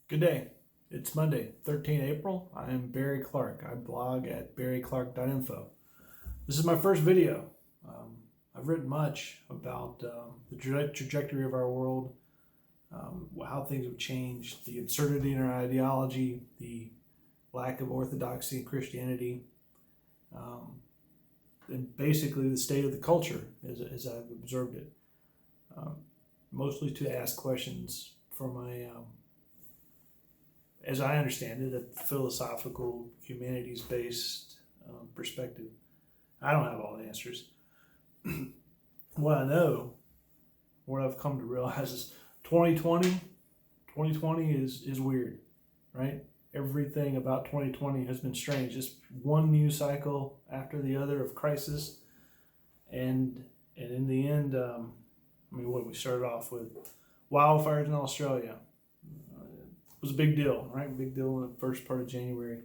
Good day. It's Monday, 13 April. I am Barry Clark. I blog at barryclark.info. This is my first video. I've written much about the trajectory of our world, how things have changed, the absurdity in our ideology, the lack of orthodoxy in Christianity, and basically the state of the culture as I've observed it. Mostly to ask questions from a as I understand it, a philosophical, humanities-based perspective. I don't have all the answers. What I know, what I've come to realize is 2020 is weird, right? Everything about 2020 has been strange. Just one news cycle after the other of crisis. And in the end, what we started off with wildfires in Australia. It was a big deal, right? Big deal in the first part of January.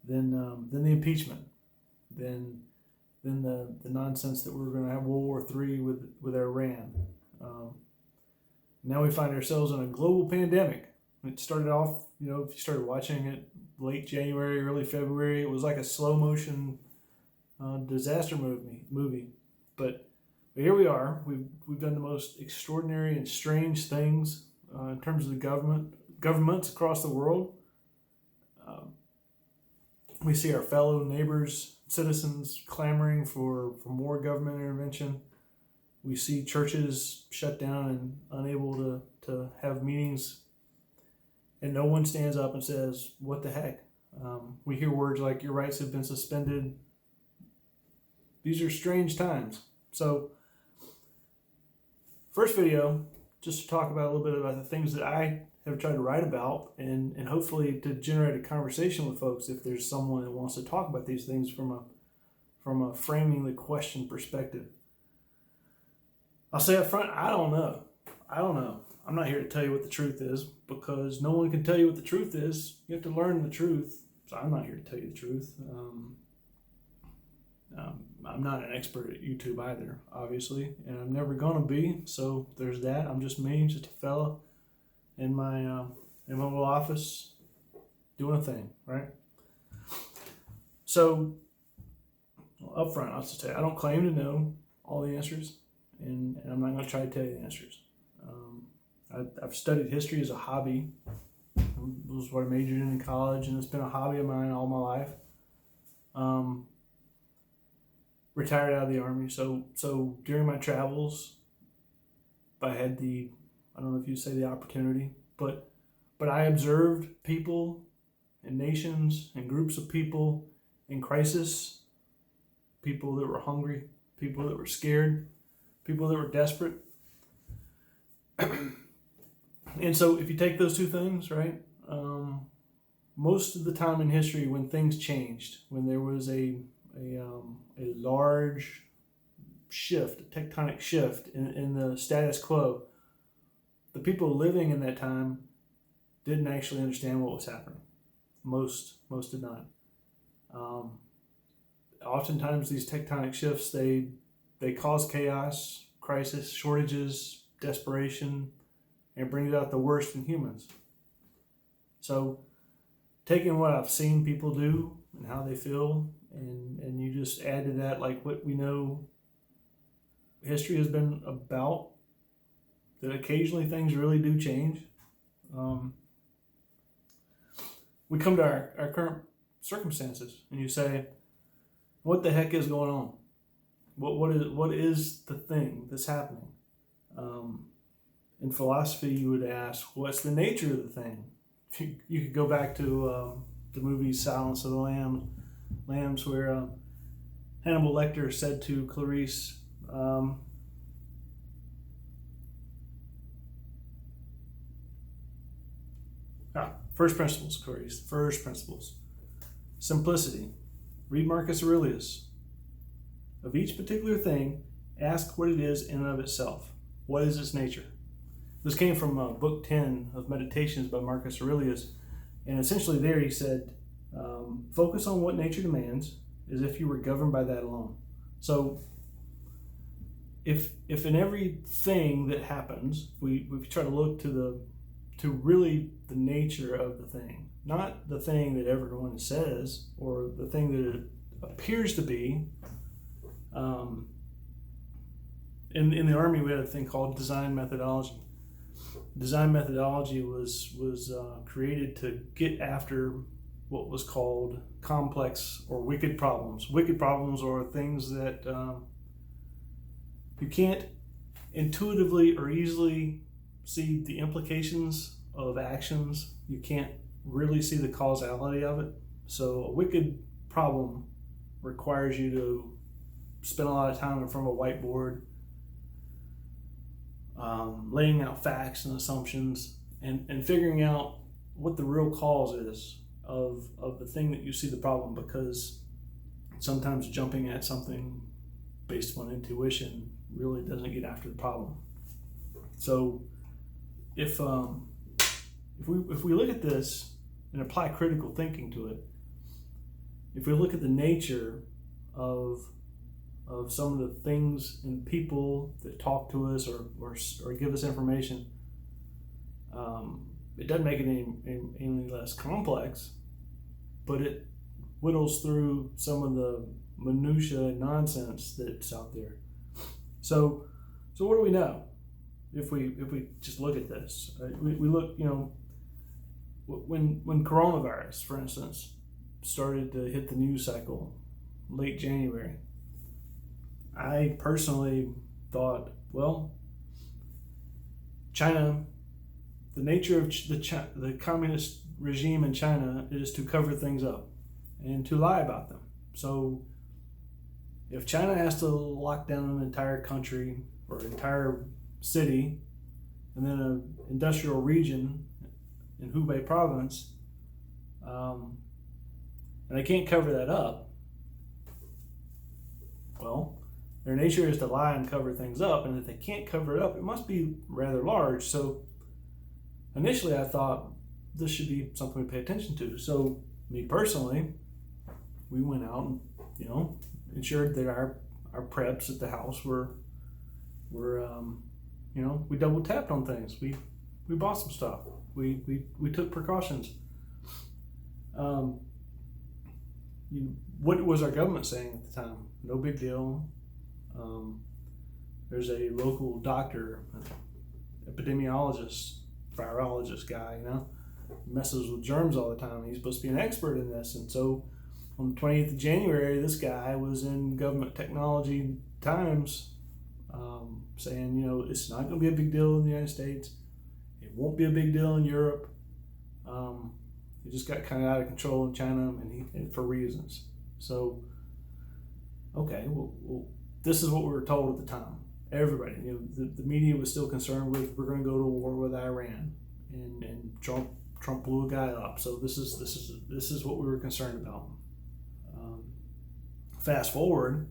Then the impeachment. Then the nonsense that we were going to have World War III with Iran. Now we find ourselves in a global pandemic. It started off, if you started watching it late January, early February, it was like a slow motion disaster movie. But here we are. We've done the most extraordinary and strange things in terms of the governments across the world. We see our fellow neighbors, citizens clamoring for more government intervention. We see churches shut down and unable to have meetings, and no one stands up and says, what the heck? We hear words like your rights have been suspended. These are strange times. So first video, just to talk about a little bit about the things that I have tried to write about and hopefully to generate a conversation with folks if there's someone that wants to talk about these things from a framing the question perspective. I'll say up front, I don't know. I'm not here to tell you what the truth is because no one can tell you what the truth is. You have to learn the truth. So I'm not here to tell you the truth. I'm not an expert at YouTube either, obviously, and I'm never going to be. So there's that. I'm just me, just a fella in my little office doing a thing, right? So up front, I'll just say I don't claim to know all the answers, and I'm not going to try to tell you the answers. I've studied history as a hobby. It was what I majored in college, and it's been a hobby of mine all my life. Retired out of the Army, so during my travels, I had I don't know if you say the opportunity, but I observed people and nations and groups of people in crisis, people that were hungry, people that were scared, people that were desperate. And so if you take those two things, right, most of the time in history when things changed, when there was a large shift, a tectonic shift in the status quo, the people living in that time didn't actually understand what was happening. Most did not. Oftentimes these tectonic shifts, they cause chaos, crisis, shortages, desperation, and it brings out the worst in humans. So taking what I've seen people do and how they feel, and you just add to that like what we know history has been about, that occasionally things really do change. We come to our current circumstances and you say, what the heck is going on? What is the thing that's happening? In philosophy, you would ask, what's the nature of the thing? You could go back to the movie Silence of the Lambs, where Hannibal Lecter said to Clarice, first principles, Clarice, first principles. Simplicity. Read Marcus Aurelius. Of each particular thing, ask what it is in and of itself. What is its nature? This came from book 10 of Meditations by Marcus Aurelius. And essentially there he said, focus on what nature demands as if you were governed by that alone. So if in everything that happens, we try to look to to really the nature of the thing, not the thing that everyone says or the thing that it appears to be. In the Army, we had a thing called design methodology. Design methodology was created to get after what was called complex or wicked problems. Wicked problems are things that you can't intuitively or easily see the implications of actions. You can't really see the causality of it. So a wicked problem requires you to spend a lot of time in front of a whiteboard, laying out facts and assumptions and figuring out what the real cause is of the thing that you see the problem, because sometimes jumping at something based on intuition really doesn't get after the problem. So if we look at this and apply critical thinking to it, if we look at the nature of some of the things and people that talk to us or give us information, it doesn't make it any less complex, but it whittles through some of the minutia and nonsense that's out there. So what do we know if we just look at this? We look, when coronavirus, for instance, started to hit the news cycle late January, I personally thought, well, China, the nature of the communist regime in China is to cover things up and to lie about them. So if China has to lock down an entire country or an entire city and then an industrial region in Hubei province, and they can't cover that up, well, their nature is to lie and cover things up, and if they can't cover it up, it must be rather large. So initially I thought this should be something we pay attention to. So me personally, we went out and, ensured that our preps at the house were we double tapped on things. We bought some stuff. We took precautions. What was our government saying at the time? No big deal. There's a local doctor, epidemiologist, virologist guy, messes with germs all the time. He's supposed to be an expert in this. And so on the 20th of January, this guy was in Government Technology Times saying, it's not going to be a big deal in the United States. It won't be a big deal in Europe. It just got kind of out of control in China, and for reasons. So, okay, well, this is what we were told at the time. Everybody, the media was still concerned with, we're going to go to war with Iran, and Trump blew a guy up. So this is what we were concerned about. Fast forward.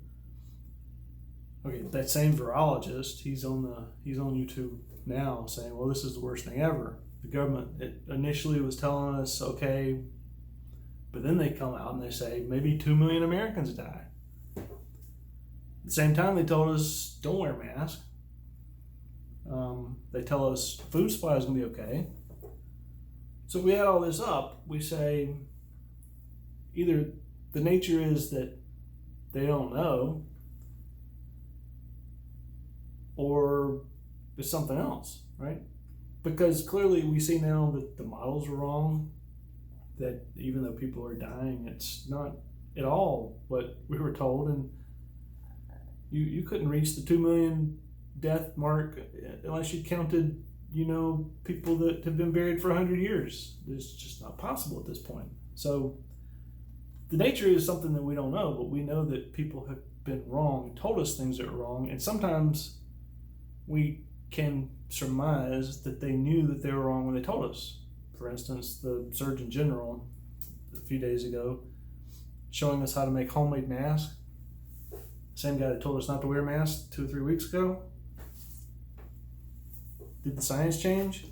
Okay, that same virologist, he's on YouTube now saying, well, this is the worst thing ever. The government initially was telling us, okay, but then they come out and they say maybe 2 million Americans die. At the same time, they told us don't wear a mask. They tell us food supply is going to be okay. So we add all this up, we say either the nature is that they don't know, or it's something else, right? Because clearly we see now that the models are wrong, that even though people are dying, it's not at all what we were told, and you couldn't reach the 2 million death mark unless you counted, people that have been buried for 100 years. It's just not possible at this point. So the nature is something that we don't know, but we know that people have been wrong, told us things that are wrong, and sometimes we can surmise that they knew that they were wrong when they told us. For instance, the Surgeon General a few days ago showing us how to make homemade masks. Same guy that told us not to wear masks 2 or 3 weeks ago. Did the science change?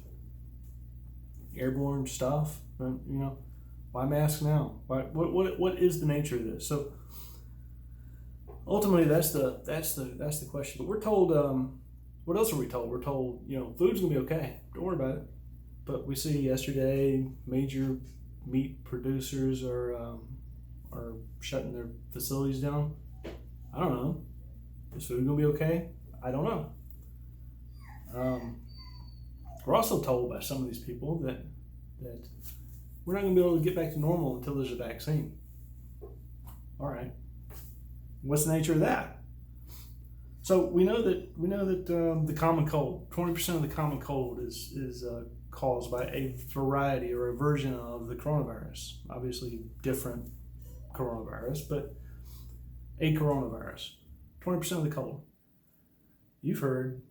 Airborne stuff, why masks now? What is the nature of this? So ultimately, that's the question. But we're told. What else are we told? We're told, food's gonna be okay. Don't worry about it. but we see yesterday major meat producers are shutting their facilities down. I don't know. Is food gonna be okay? I don't know. We're also told by some of these people that we're not gonna be able to get back to normal until there's a vaccine. All right. What's the nature of that? So we know that the common cold, 20% of the common cold is caused by a variety or a version of the coronavirus. Obviously, different coronavirus, but a coronavirus. 20% of the cold. You've heard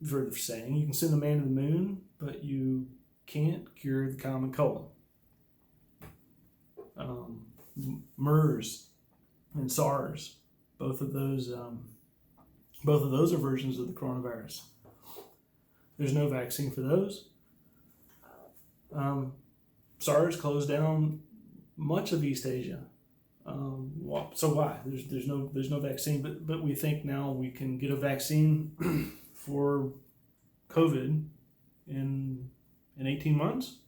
the saying: you can send a man to the moon, but you can't cure the common cold. MERS and SARS, both of those are versions of the coronavirus. There's no vaccine for those. SARS closed down much of East Asia. So why? There's no vaccine, but we think now we can get a vaccine for COVID in 18 months.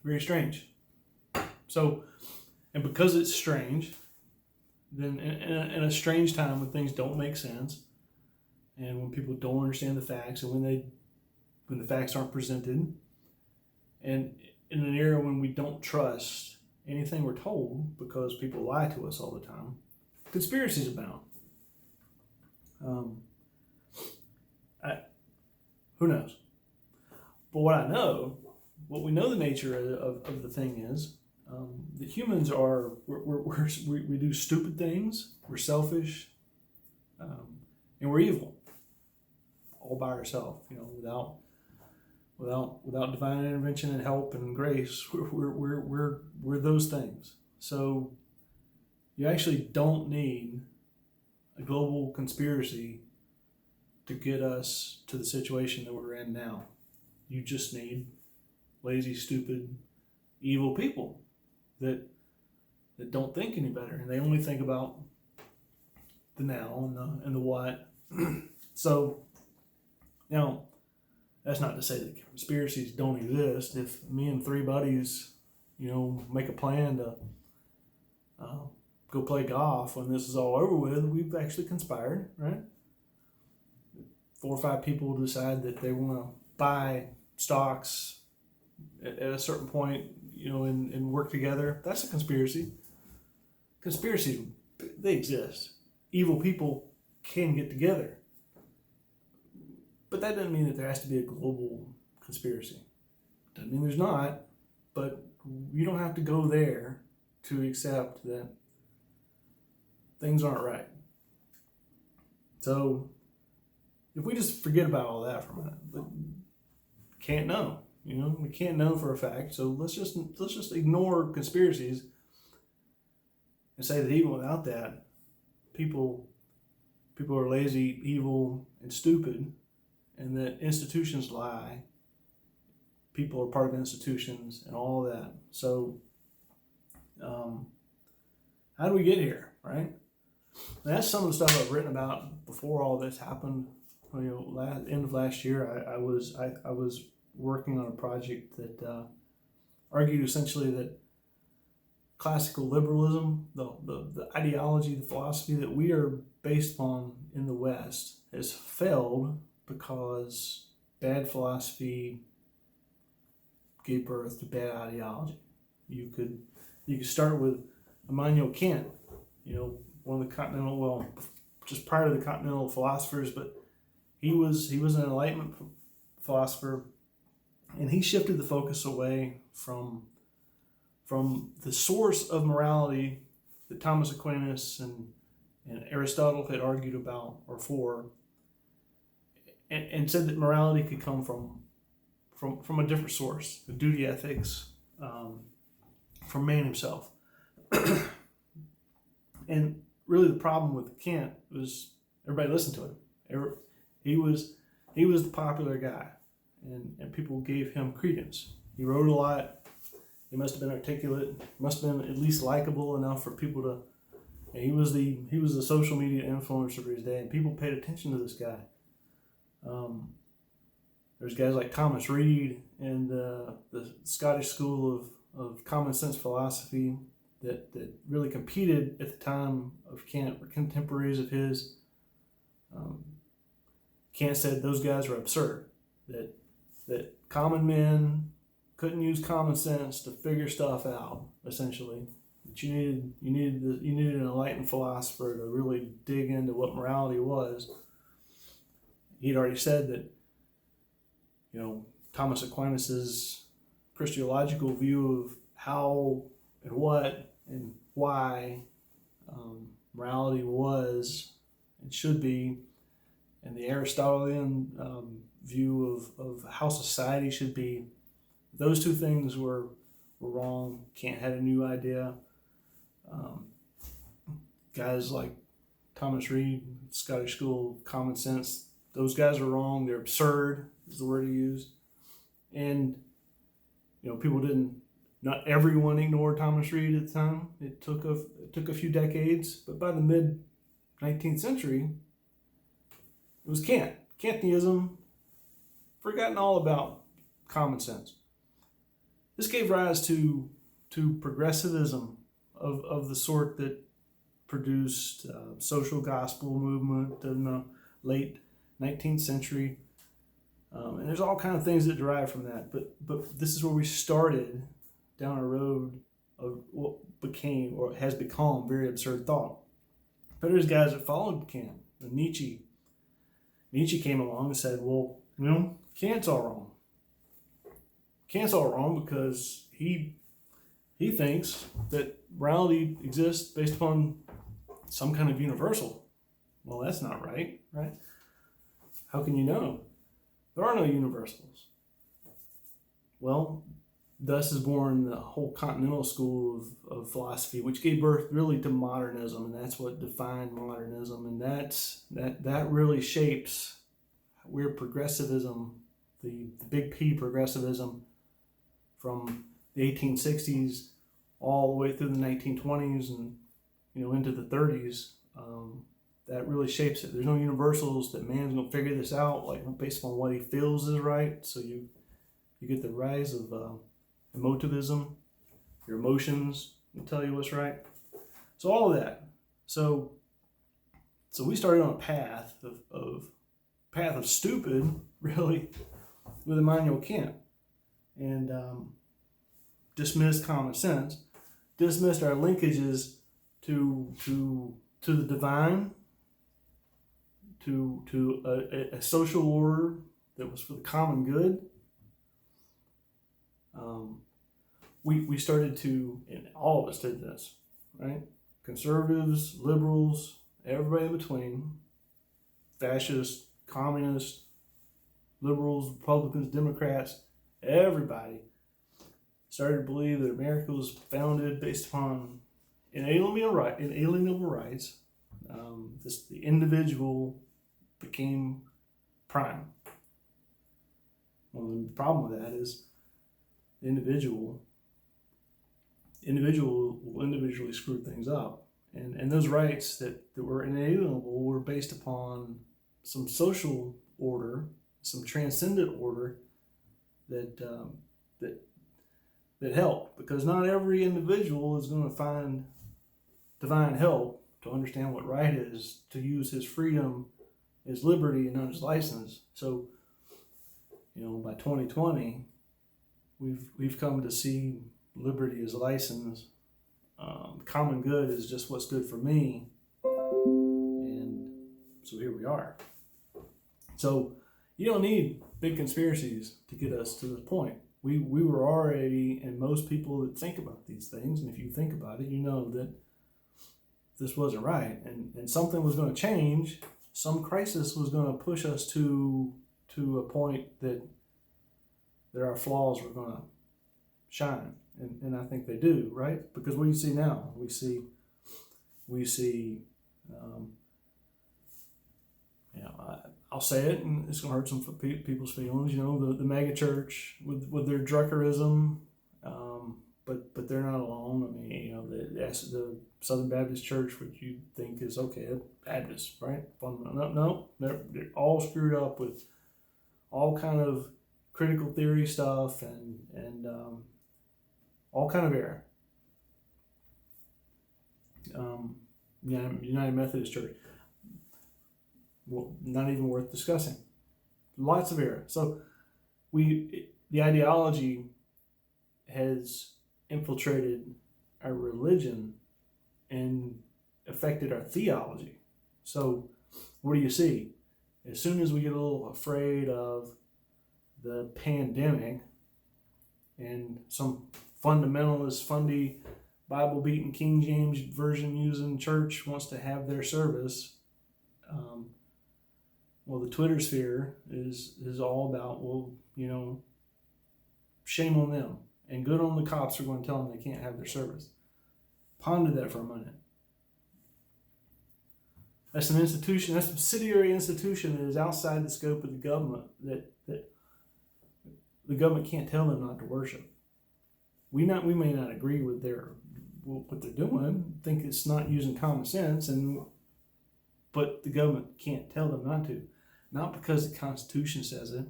Very strange. So, and because it's strange, then in a strange time when things don't make sense, and when people don't understand the facts, and when the facts aren't presented, and in an era when we don't trust anything we're told because people lie to us all the time, conspiracies abound. Who knows? But what we know the nature of the thing is that humans are, we do stupid things, we're selfish, and we're evil, all by ourselves, without divine intervention and help and grace. We're those things. So you actually don't need a global conspiracy to get us to the situation that we're in now. You just need lazy, stupid, evil people that don't think any better, and they only think about the now and the what. So now, that's not to say that conspiracies don't exist. If me and three buddies, make a plan to go play golf when this is all over with, we've actually conspired, right? 4 or 5 people decide that they want to buy stocks at a certain point, and work together. That's a conspiracy. Conspiracies, they exist. Evil people can get together. But that doesn't mean that there has to be a global conspiracy. Doesn't mean there's not, but you don't have to go there to accept that things aren't right. So if we just forget about all that for a minute, but can't know. We can't know for a fact. So let's just ignore conspiracies and say that even without that, people are lazy, evil, and stupid, and that institutions lie. People are part of institutions and all of that. So how do we get here, right? And that's some of the stuff I've written about before all this happened. End of last year, I was working on a project that argued essentially that classical liberalism, the ideology, the philosophy that we are based upon in the West, has failed because bad philosophy gave birth to bad ideology. You could start with Immanuel Kant, one of the just prior to the continental philosophers, but he was an Enlightenment philosopher, and he shifted the focus away from the source of morality that Thomas Aquinas and Aristotle had argued about or for, and said that morality could come from a different source, the duty ethics, from man himself. And really the problem with Kant was everybody listened to him. He was the popular guy, and people gave him credence. He wrote a lot. He must have been articulate. Must have been at least likable enough for people to. And he was the social media influencer of his day, and people paid attention to this guy. There's guys like Thomas Reid and the Scottish School of Common Sense Philosophy that really competed at the time of Kant, were contemporaries of his. Kant said those guys were absurd, that common men couldn't use common sense to figure stuff out, essentially. That you needed an enlightened philosopher to really dig into what morality was. He'd already said that, Thomas Aquinas's Christological view of how and what and why morality was and should be, and the Aristotelian view of how society should be, those two things were wrong. Kant had a new idea. Guys like Thomas Reid, Scottish School of Common Sense, those guys are wrong. They're absurd, is the word he used. And, people not everyone ignored Thomas Reid at the time. It took a few decades, but by the mid 19th century, it was Kant. Kantianism, forgotten all about common sense. This gave rise to progressivism of the sort that produced social gospel movement in the late 19th century. And there's all kinds of things that derive from that. But this is where we started down a road of what became or has become very absurd thought. But there's guys that followed Kant. Nietzsche came along and said, well, Kant's all wrong. Kant's all wrong because he thinks that morality exists based upon some kind of universal. Well, that's not right? How can you know? There are no universals. Well, thus is born the whole continental school of philosophy, which gave birth really to modernism, and that's what defined modernism, and that really shapes where progressivism, the big P progressivism, from the 1860s all the way through the 1920s and into the 30s, that really shapes it. There's no universals that man's gonna figure this out like based on what he feels is right. So you get the rise of emotivism. Your emotions will tell you what's right. So all of that. So we started on a path of stupid, really, with Immanuel Kant, and dismissed common sense, dismissed our linkages to the divine, to a social order that was for the common good. We started to, and all of us did this, right? Conservatives, liberals, everybody in between, fascists, communists, liberals, Republicans, Democrats, everybody started to believe that America was founded based upon inalienable rights. The individual became prime. Well, the problem with that is the individual will individually screw things up. And those rights that were inalienable were based upon some social order, some transcendent order that helped, because not every individual is going to find divine help to understand what right is, to use his freedom, his liberty, and not his license. So, by 2020, we've come to see liberty as license. Common good is just what's good for me, and so here we are. So you don't need big conspiracies to get us to this point. We were already, and most people that think about these things, and if you think about it, you know that this wasn't right, and something was going to change. Some crisis was going to push us to a point that our flaws were going to shine, and I think they do, right? Because what do you see now? We see I'll say it, and it's going to hurt some people's feelings. The mega church with their Druckerism, but they're not alone. I mean, the Southern Baptist Church, which you think is okay, Baptist, right? No, they're all screwed up with all kind of critical theory stuff and all kind of error. United Methodist Church, well, not even worth discussing. Lots of error. So the ideology has infiltrated our religion and affected our theology. So what do you see? As soon as we get a little afraid of the pandemic and some fundamentalist, fundy, Bible-beating King James Version using church wants to have their service, well, the Twitter sphere is all about, well, shame on them and good on the cops are going to tell them they can't have their service. Ponder that for a minute. That's an institution, that's a subsidiary institution that is outside the scope of the government, that the government can't tell them not to worship. We may not agree with what they're doing, think it's not using common sense, but the government can't tell them not to. Not because the Constitution says it,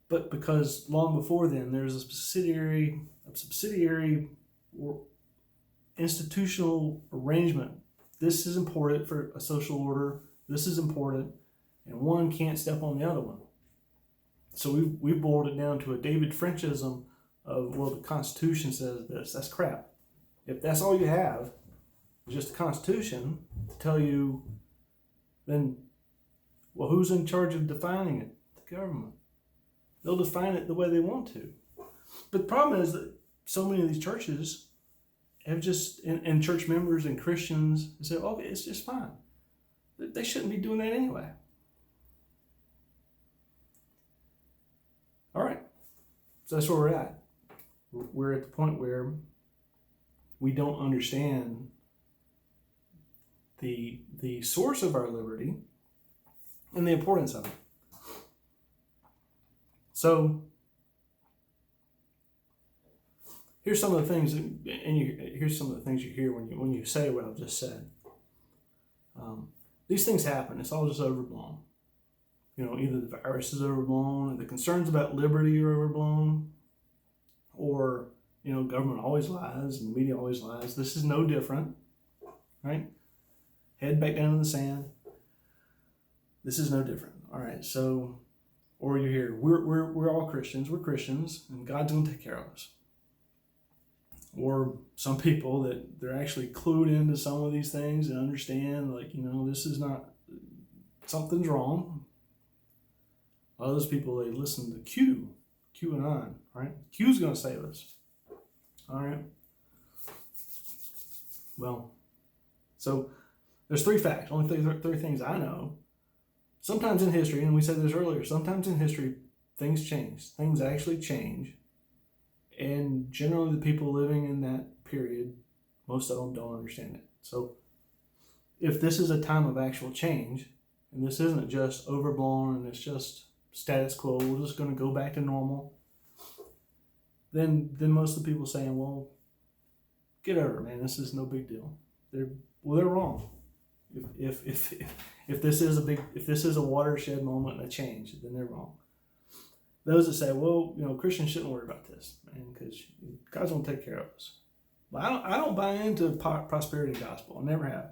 but because long before then there's a subsidiary or institutional arrangement. This is important for a social order. This is important, and one can't step on the other one. So we've boiled it down to a David Frenchism of, well, the Constitution says this. That's crap. If that's all you have, just the Constitution to tell you, then, well, who's in charge of defining it? The government. They'll define it the way they want to. But the problem is that so many of these churches have just, and church members and Christians say, okay, it's just fine. They shouldn't be doing that anyway. All right. So that's where we're at. We're at the point where we don't understand the source of our liberty and the importance of it. So here's some of the things, here's some of the things you hear when you say what I've just said. These things happen. It's all just overblown. Either the virus is overblown, or the concerns about liberty are overblown, or government always lies and media always lies. This is no different, right? Head back down in the sand. This is no different. All right. So, or you hear we're all Christians. We're Christians, and God's gonna take care of us. Or some people that they're actually clued into some of these things and understand, this is not, something's wrong. A lot of those people, they listen to QAnon, right? Q's going to save us. All right. Well, so there's three facts, only three things I know. Sometimes in history, and we said this earlier, sometimes in history, things change. Things actually change. And generally the people living in that period, most of them don't understand it. So if this is a time of actual change, and this isn't just overblown and it's just status quo, we're just going to go back to normal, then most of the people saying, well, get over it, man, this is no big deal. They're wrong. If this is a watershed moment and a change, then they're wrong. Those that say, well, Christians shouldn't worry about this, man, because God's going to take care of us. But I don't buy into prosperity gospel. I never have.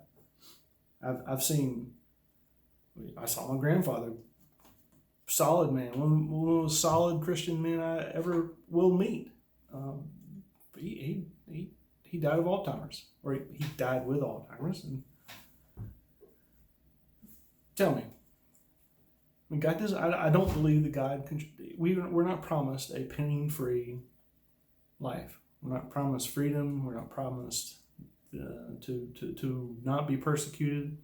I saw my grandfather, solid man, one of the most solid Christian men I ever will meet. He died of Alzheimer's, or he died with Alzheimer's. And tell me, God does. I don't believe that God can. We're not promised a penny-free life. We're not promised freedom. We're not promised to not be persecuted.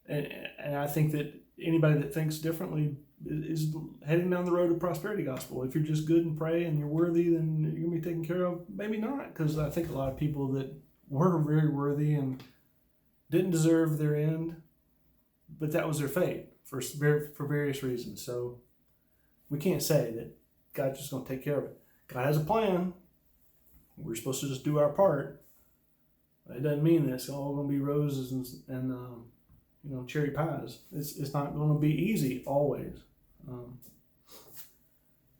And I think that anybody that thinks differently is heading down the road of prosperity gospel. If you're just good and pray and you're worthy, then you're gonna be taken care of. Maybe not, because I think a lot of people that were very worthy and didn't deserve their end, but that was their fate for various reasons. So we can't say that God's just going to take care of it. God has a plan. We're supposed to just do our part. It doesn't mean that it's all going to be roses and cherry pies. It's not going to be easy always.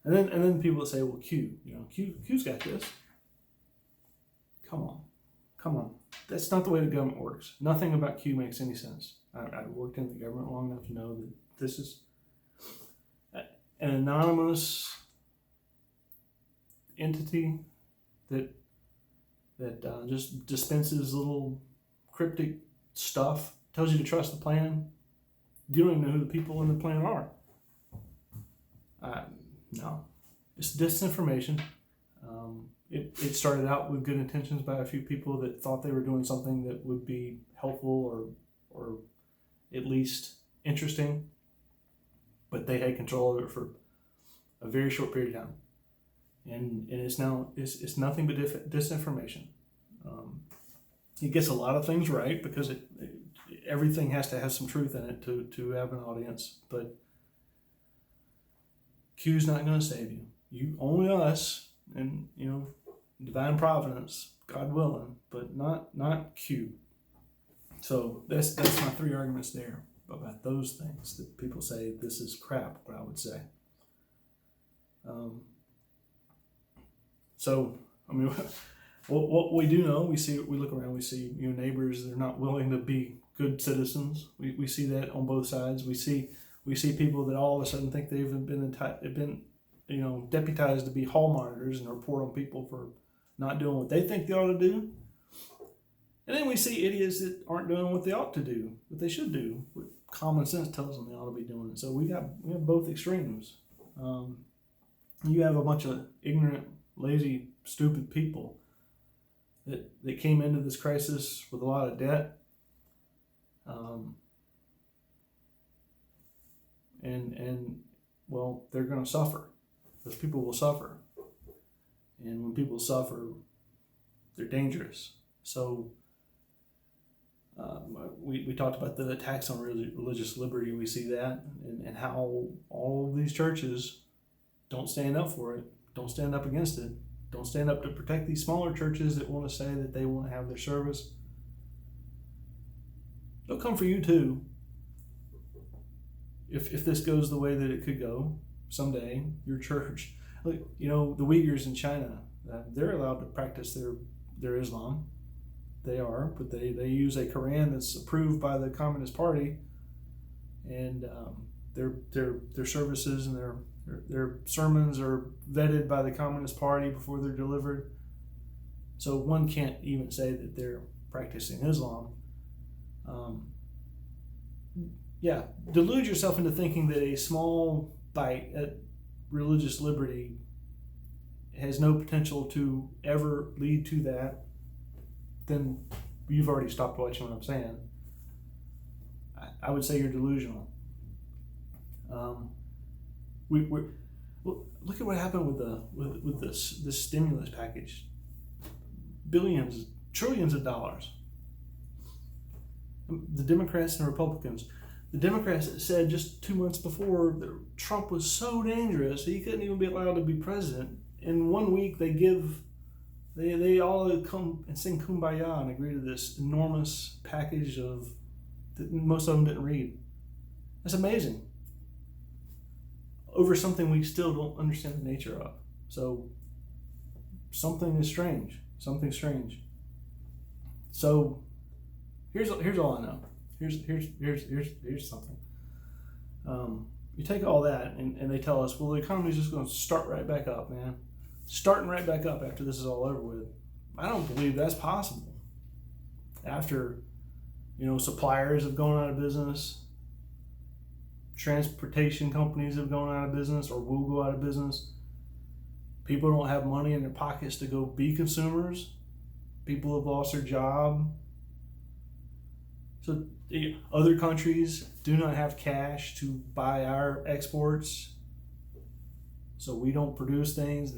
And then people say, well, Q's got this. Come on. That's not the way the government works. Nothing about Q makes any sense. I worked in the government long enough to know that this is an anonymous entity that just dispenses little cryptic stuff, tells you to trust the plan. You don't even know who the people in the plan are. No, it's disinformation. It started out with good intentions by a few people that thought they were doing something that would be helpful or at least interesting, but they had control of it for a very short period of time, and it's nothing but disinformation. It gets a lot of things right because everything has to have some truth in it to have an audience, but Q's not going to save you. You only us, and divine providence, God willing, but not Q. So that's my three arguments there about those things that people say this is crap. What I would say. So I mean, what we do know, we look around, we see neighbors that are not willing to be good citizens. We see that on both sides. We see people that all of a sudden think they've been deputized to be hall monitors and report on people for not doing what they think they ought to do. And then we see idiots that aren't doing what they ought to do, what they should do, what common sense tells them they ought to be doing. So we have both extremes. You have a bunch of ignorant, lazy, stupid people that came into this crisis with a lot of debt. And they're going to suffer. Those people will suffer. And when people suffer, they're dangerous. So we talked about the attacks on religious liberty. We see that and how all of these churches don't stand up for it, don't stand up against it, don't stand up to protect these smaller churches that want to say that they want to have their service. They'll come for you too. If this goes the way that it could go someday, your church, the Uyghurs in China, they're allowed to practice their Islam. They are, but they use a Quran that's approved by the Communist Party, and their services and their sermons are vetted by the Communist Party before they're delivered. So one can't even say that they're practicing Islam. Delude yourself into thinking that a small bite at religious liberty has no potential to ever lead to that, then you've already stopped watching what I'm saying. I would say you're delusional. Look at what happened with this stimulus package. Billions, trillions of dollars. The Democrats and Republicans. The Democrats said just 2 months before that Trump was so dangerous he couldn't even be allowed to be president. In 1 week, they all come and sing Kumbaya and agree to this enormous package that most of them didn't read. That's amazing. Over something we still don't understand the nature of. So something is strange. Something strange. So here's all I know. Here's something. You take all that and they tell us, well, the economy's just going to start right back up, man. Starting right back up after this is all over with. I don't believe that's possible. After, suppliers have gone out of business, transportation companies have gone out of business or will go out of business. People don't have money in their pockets to go be consumers. People have lost their job. So other countries do not have cash to buy our exports. So we don't produce things.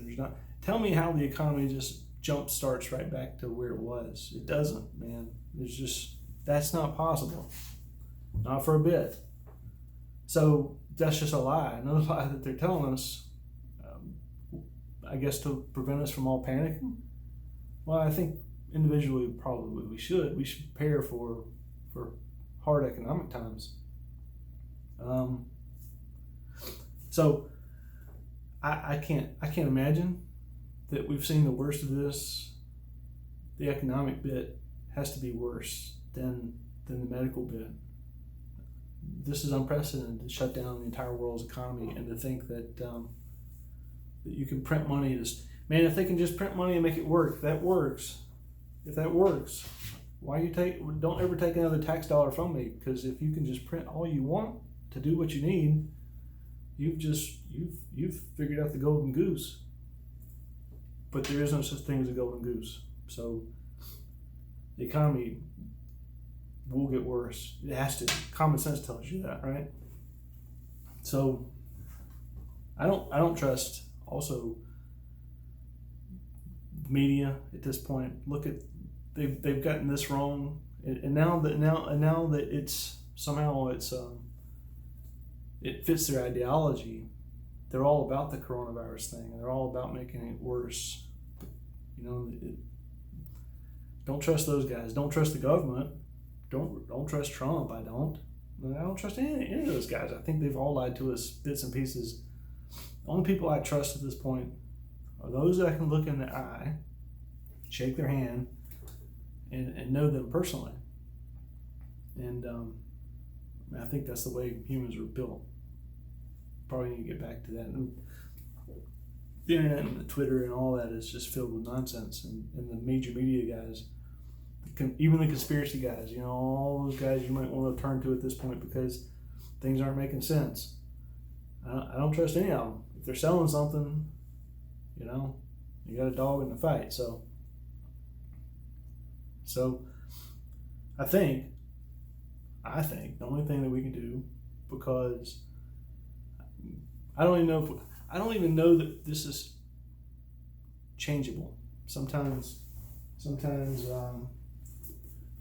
Tell me how the economy just jump starts right back to where it was. It doesn't, man. That's not possible. Not for a bit. So that's just a lie. Another lie that they're telling us, I guess to prevent us from all panicking. Well, I think individually probably we should prepare for hard economic times. So I can't imagine that we've seen the worst of this. The economic bit has to be worse than the medical bit. This is unprecedented to shut down the entire world's economy, and to think that that you can print money. Man, if they can just print money and make it work, if that works, why don't ever take another tax dollar from me? Because if you can just print all you want to do what you need, you've figured out the golden goose. But there is no such thing as a golden goose. So the economy will get worse. It has to. Common sense tells you that, right? So I don't trust also media at this point. Look at they've gotten this wrong, and now that it's somehow it fits their ideology. They're all about the coronavirus thing, and they're all about making it worse. Don't trust those guys. Don't trust the government. Don't trust Trump. I don't trust any of those guys. I think they've all lied to us bits and pieces. The only people I trust at this point are those that I can look in the eye, shake their hand, and know them personally. And I think that's the way humans were built. Probably need to get back to that. And the internet and the Twitter and all that is just filled with nonsense. And the major media guys, even the conspiracy guys, all those guys you might want to turn to at this point because things aren't making sense. I don't trust any of them. If they're selling something, you got a dog in the fight. So I think the only thing that we can do, because I don't even know that this is changeable. Sometimes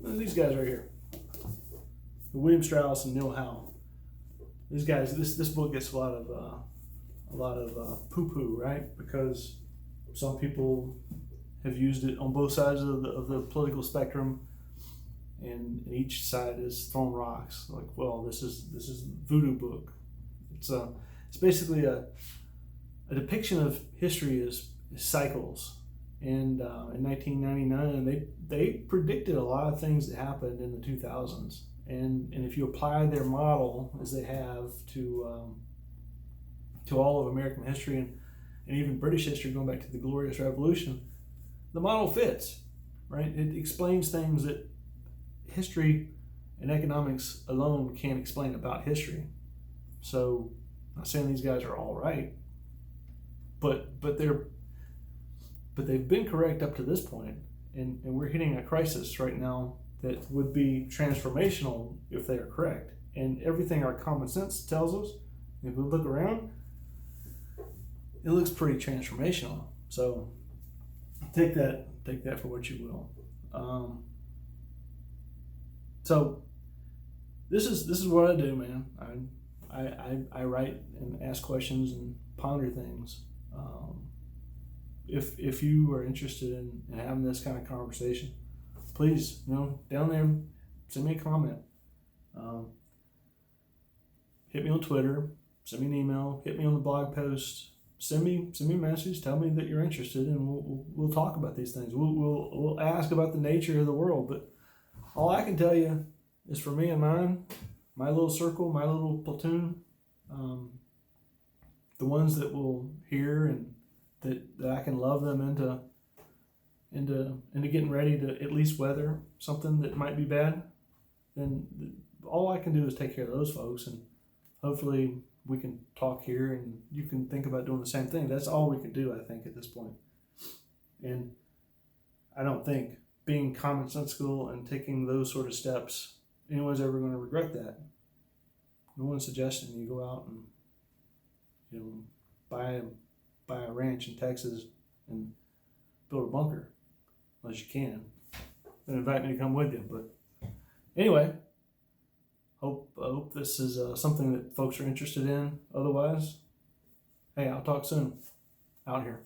these guys right here, William Strauss and Neil Howe. These guys, this book gets a lot of poo-poo, right? Because some people have used it on both sides of the political spectrum, and each side is throwing rocks. Like, well, this is voodoo book. It's basically a depiction of history as cycles. And in 1999, they predicted a lot of things that happened in the 2000s. And if you apply their model as they have to all of American history and even British history, going back to the Glorious Revolution, the model fits, right? It explains things that history and economics alone can't explain about history. So I'm not saying these guys are all right, but they've been correct up to this point, and we're hitting a crisis right now that would be transformational if they are correct. And everything our common sense tells us, if we look around, it looks pretty transformational. So take that for what you will. So this is what I do, man. I write and ask questions and ponder things. If you are interested in having this kind of conversation, please, down there, send me a comment. Hit me on Twitter, send me an email, hit me on the blog post, send me a message, tell me that you're interested, and we'll talk about these things. We'll ask about the nature of the world, but all I can tell you is for me and mine, my little circle, my little platoon, the ones that will hear and that I can love them into getting ready to at least weather something that might be bad, then all I can do is take care of those folks, and hopefully we can talk here and you can think about doing the same thing. That's all we can do, I think, at this point. And I don't think being commonsensical and taking those sort of steps, anyone's ever going to regret that. No one's suggesting you go out and buy a ranch in Texas and build a bunker, unless you can, and invite me to come with you. But anyway, I hope this is something that folks are interested in. Otherwise, hey, I'll talk soon. Out here.